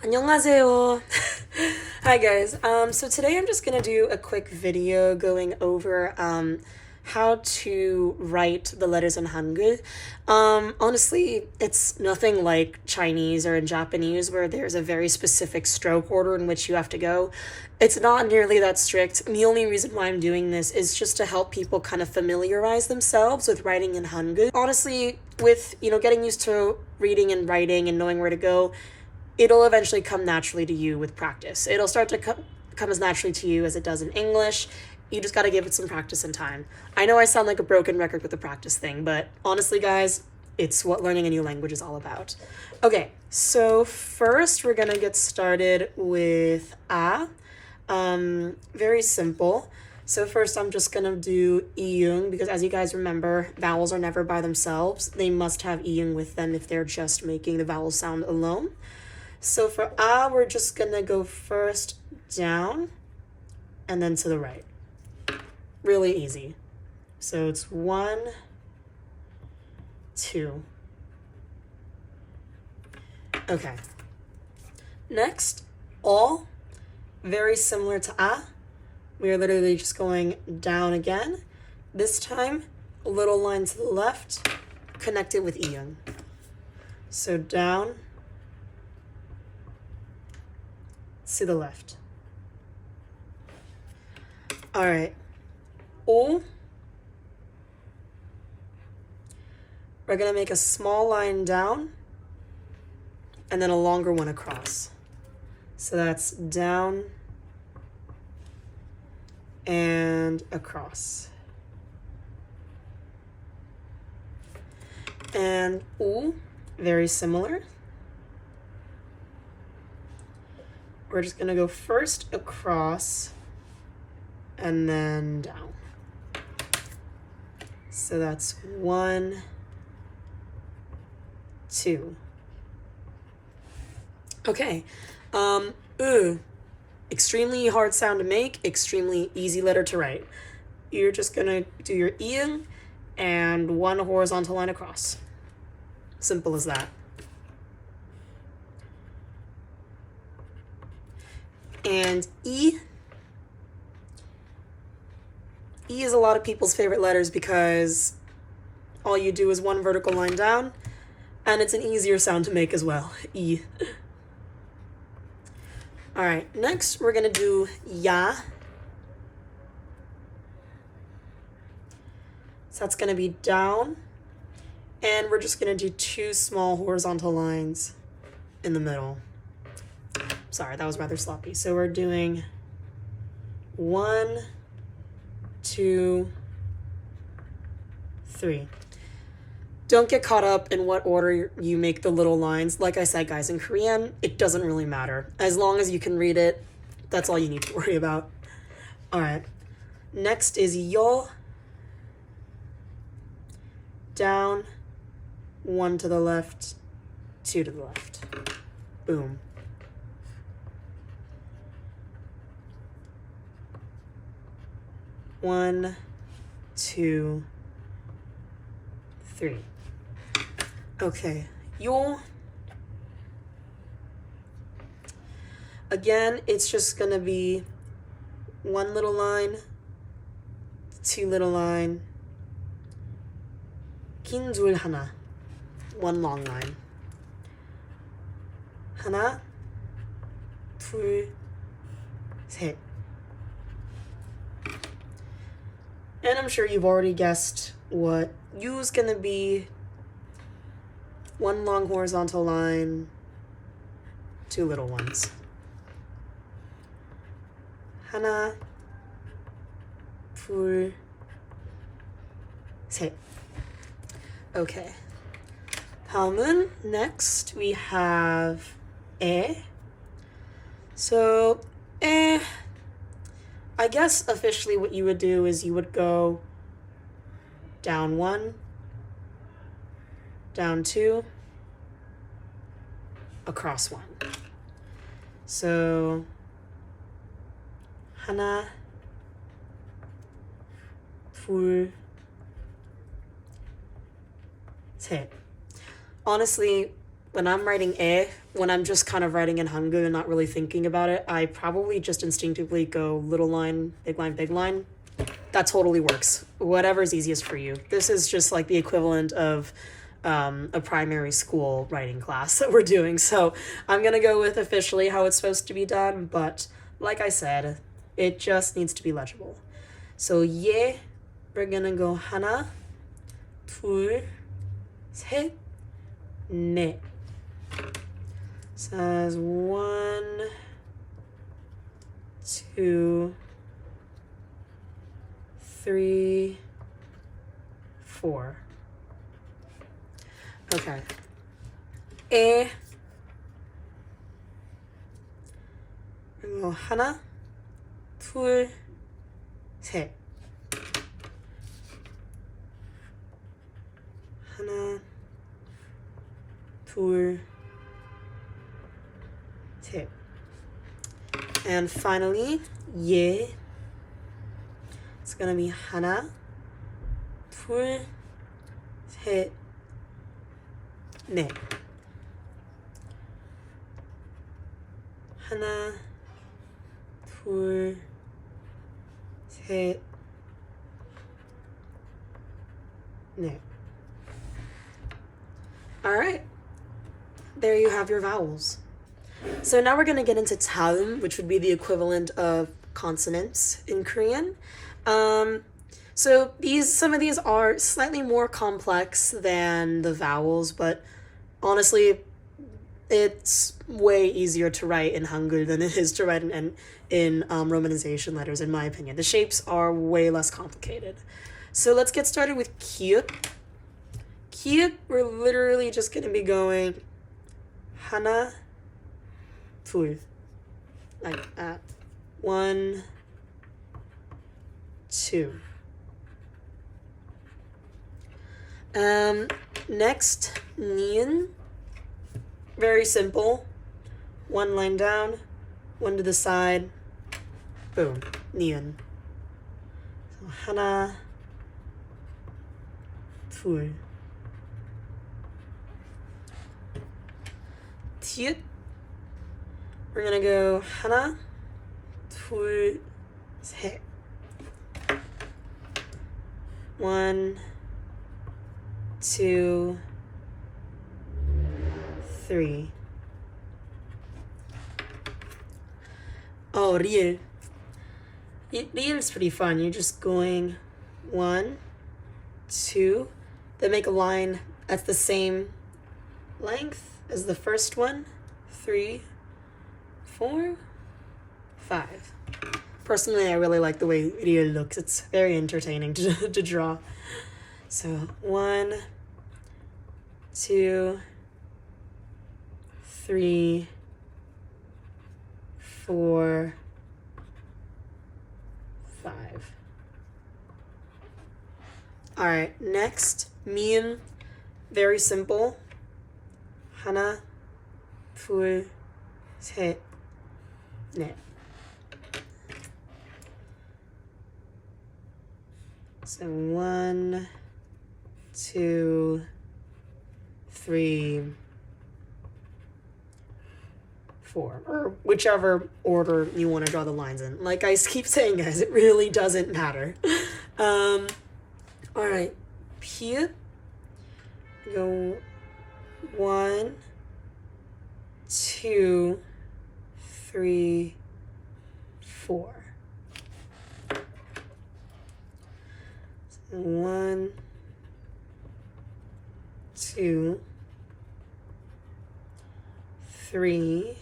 안녕하세요. Hi guys. So today I'm just gonna do a quick video going over how to write the letters in Hangul. Honestly, it's nothing like Chinese or in Japanese where there's a very specific stroke order in which you have to go. It's not nearly that strict. And the only reason why I'm doing this is just to help people kind of familiarize themselves with writing in Hangul. Honestly, with getting used to reading and writing and knowing where to go, it'll eventually come naturally to you with practice. It'll start to come as naturally to you as it does in English. You just got to give it some practice and time. I know I sound like a broken record with the practice thing, but honestly, guys, it's what learning a new language is all about. Okay, so first we're going to get started with a. Very simple. So first I'm just going to do iyung because as you guys remember, vowels are never by themselves. They must have iyung with them if they're just making the vowel sound alone. So for a, we're just gonna go first down and then to the right. Really easy. So it's 1, 2. Okay. Next, all, very similar to a. We're literally just going down again. This time, a little line to the left, connected with iyung. So down, to the left. All right. O. We're going to make a small line down and then a longer one across. So that's down and across. And U, very similar. We're just going to go first across and then down. So that's 1, 2. Okay. Extremely hard sound to make, extremely easy letter to write. You're just going to do your iyung and one horizontal line across. Simple as that. And E. E is a lot of people's favorite letters because all you do is one vertical line down, and it's an easier sound to make as well. E. All right, next we're going to do ya. So that's going to be down, and we're just going to do 2 small horizontal lines in the middle. Sorry, that was rather sloppy. So we're doing 1, 2, 3. Don't get caught up in what order you make the little lines. Like I said, guys, in Korean, it doesn't really matter. As long as you can read it, that's all you need to worry about. All right. Next is yo. Down, 1 to the left, 2 to the left. Boom. 1, 2, 3. Okay, yo. Again, it's just gonna be 1 little line, 2 little line, 긴 줄 하나, 1 long line. 하나, 둘, 셋. And I'm sure you've already guessed what U is going to be. 1 long horizontal line, 2 little ones. 하나, 둘, 셋. Okay. 다음은 next we have 에. So 에. I guess officially what you would do is you would go down 1, down 2, across 1. So 하나, 둘, 셋. Honestly, when I'm writing when I'm just kind of writing in Hangul and not really thinking about it, I probably just instinctively go little line, big line, big line. That totally works. Whatever's easiest for you. This is just like the equivalent of a primary school writing class that we're doing. So I'm going to go with officially how it's supposed to be done. But like I said, it just needs to be legible. So we're going to go 하나, 둘, 셋, 넷. Says 1, 2, 3, 4. Okay. 그리고 하나, 둘, 셋. 하나, 둘, 셋. And finally, it's gonna be 하나, 둘, 셋, 넷. 하나, 둘, 셋, 넷. All right, there you have your vowels. So now we're going to get into 다음, which would be the equivalent of consonants in Korean. So some of these are slightly more complex than the vowels, but honestly, it's way easier to write in Hangul than it is to write in romanization letters, in my opinion. The shapes are way less complicated. So let's get started with kiut. Kiut, we're literally just going to be going 하나, 둘, like that. 1, 2. Next, ni은. Very simple. 1 line down, 1 to the side. Boom, ni은. So 하나, 둘. 티읕. We're gonna go 하나, 둘, 셋. 1, 2, 3. Oh, 리을. Liel is pretty fun. You're just going 1, 2. Then make a line that's the same length as the first one. 3, 4, 5. Personally, I really like the way Liel looks. It's very entertaining to draw. So 1, 2, 3, 4, 5. All right, next, 미음. Very simple. 하나, 둘, 셋, 넷. So 1, 2, 3, 4, or whichever order you want to draw the lines in. Like I keep saying, guys, it really doesn't matter. All right, piut. Go 1, 2, 3, 4. 1, 2, 3,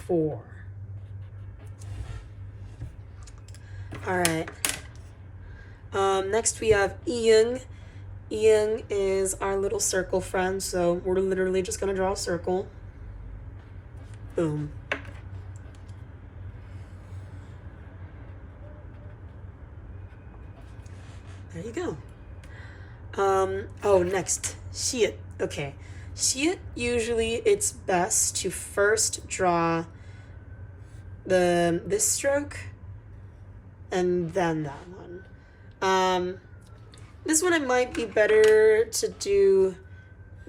4. All right. Next we have 이응. 이응 is our little circle friend, so we're literally just gonna draw a circle. Boom. There you go. Next, 시읒. Okay, 시읒, usually it's best to first draw this stroke and then that one. This one it might be better to do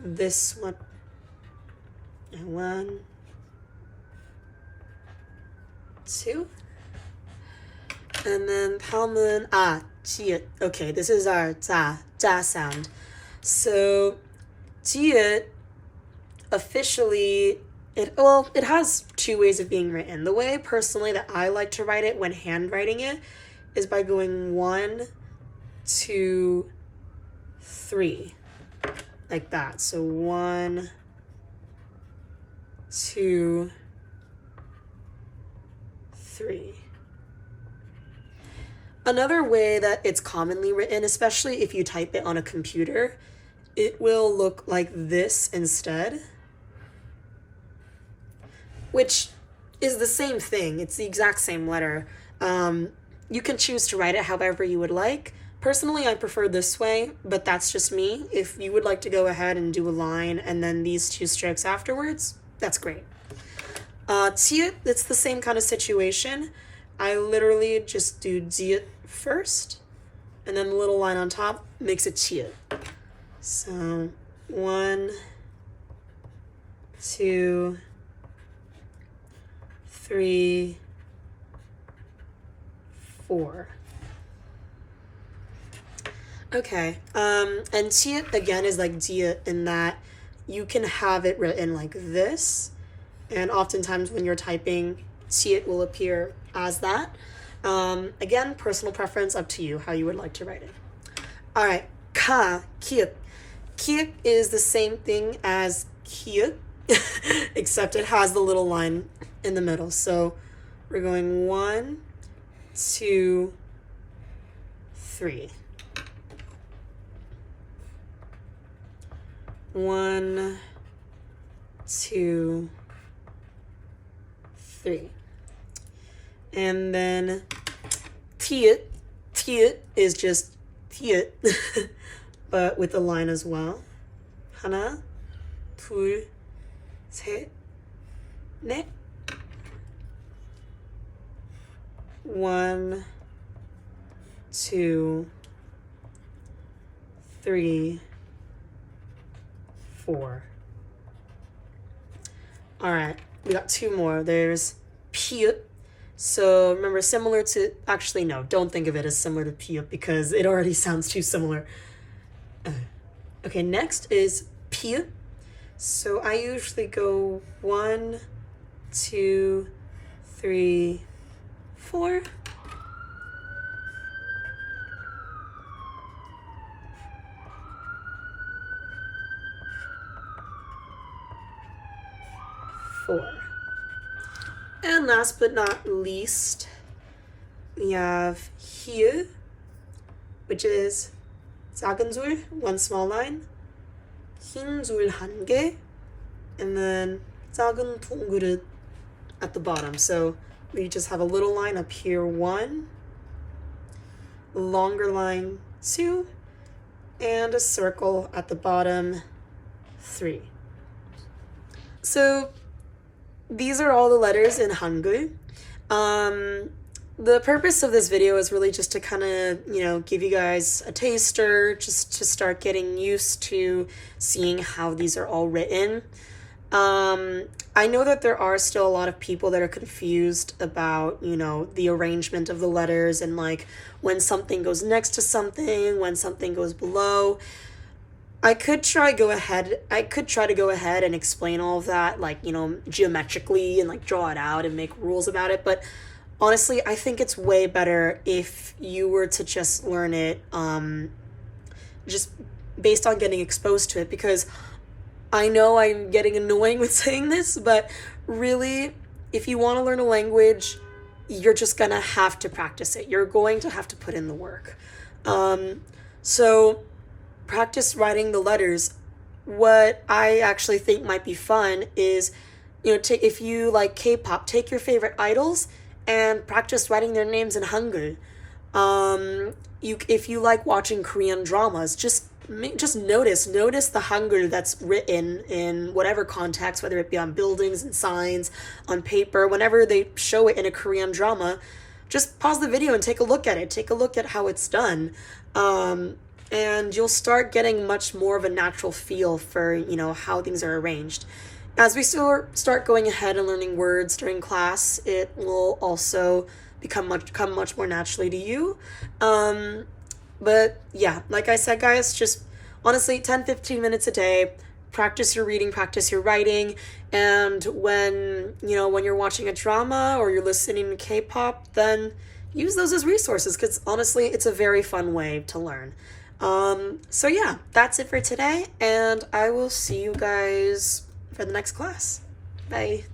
this one. And 1, 2. And then 다음은 지읒. Okay, this is our 자 sound. So 지읒 officially it has two ways of being written. The way personally that I like to write it when handwriting it is by going 1, 2, 3. Like that. So 1, 2, 3. Another way that it's commonly written, especially if you type it on a computer, it will look like this instead, which is the same thing. It's the exact same letter. You can choose to write it however you would like. Personally, I prefer this way, but that's just me. If you would like to go ahead and do a line and then these two strokes afterwards, that's great. 지읒, it's the same kind of situation. I literally just do 지읒 first, and then the little line on top makes it 지읒. So 1, 2, 3, 4. Okay, and 지읒 again is like 지읒 in that you can have it written like this, and oftentimes when you're typing, 지읒 will appear as that. Again, personal preference, up to you how you would like to write it. All right, 기읒. 기읒 is the same thing as 기읒, except it has the little line in the middle. So we're going 1, 2, 3. 1, 2, 3. And then 티읕. 티읕 is just 티읕, but with a line as well. 하나, 둘, 셋, 넷. 1, 2, 3, 4. All right, we got 2 more. There's 피읕. So remember, similar to, actually no, don't think of it as similar to 피읕 because it already sounds too similar. Okay, next is 피읕. So I usually go 1, 2, 3, 4. And last but not least, we have hier, which is 작은 줄, 1 small line, 흰 줄 1개, and then 작은 동그릇 at the bottom. So we just have a little line up here, 1, longer line 2, and a circle at the bottom, 3. So these are all the letters in Hangul. The purpose of this video is really just to kind of, give you guys a taster, just to start getting used to seeing how these are all written. I know that there are still a lot of people that are confused about, the arrangement of the letters and like when something goes next to something, when something goes below. I could try to go ahead and explain all of that, like, geometrically and like draw it out and make rules about it. But honestly, I think it's way better if you were to just learn it just based on getting exposed to it, because I know I'm getting annoying with saying this, but really, if you want to learn a language, you're just gonna have to practice it. You're going to have to put in the work. So practice writing the letters. What I actually think might be fun is, if you like K-pop, take your favorite idols and practice writing their names in Hangul. If you like watching Korean dramas, just notice the Hangul that's written in whatever context, whether it be on buildings and signs, on paper, whenever they show it in a Korean drama, just pause the video and take a look at it. Take a look at how it's done. and you'll start getting much more of a natural feel for, how things are arranged. As we start going ahead and learning words during class, it will also come much more naturally to you. But yeah, like I said, guys, just honestly 10-15 minutes a day, practice your reading, practice your writing, and when you're watching a drama or you're listening to K-pop, then use those as resources, because honestly it's a very fun way to learn. So yeah, that's it for today, and I will see you guys for the next class. Bye.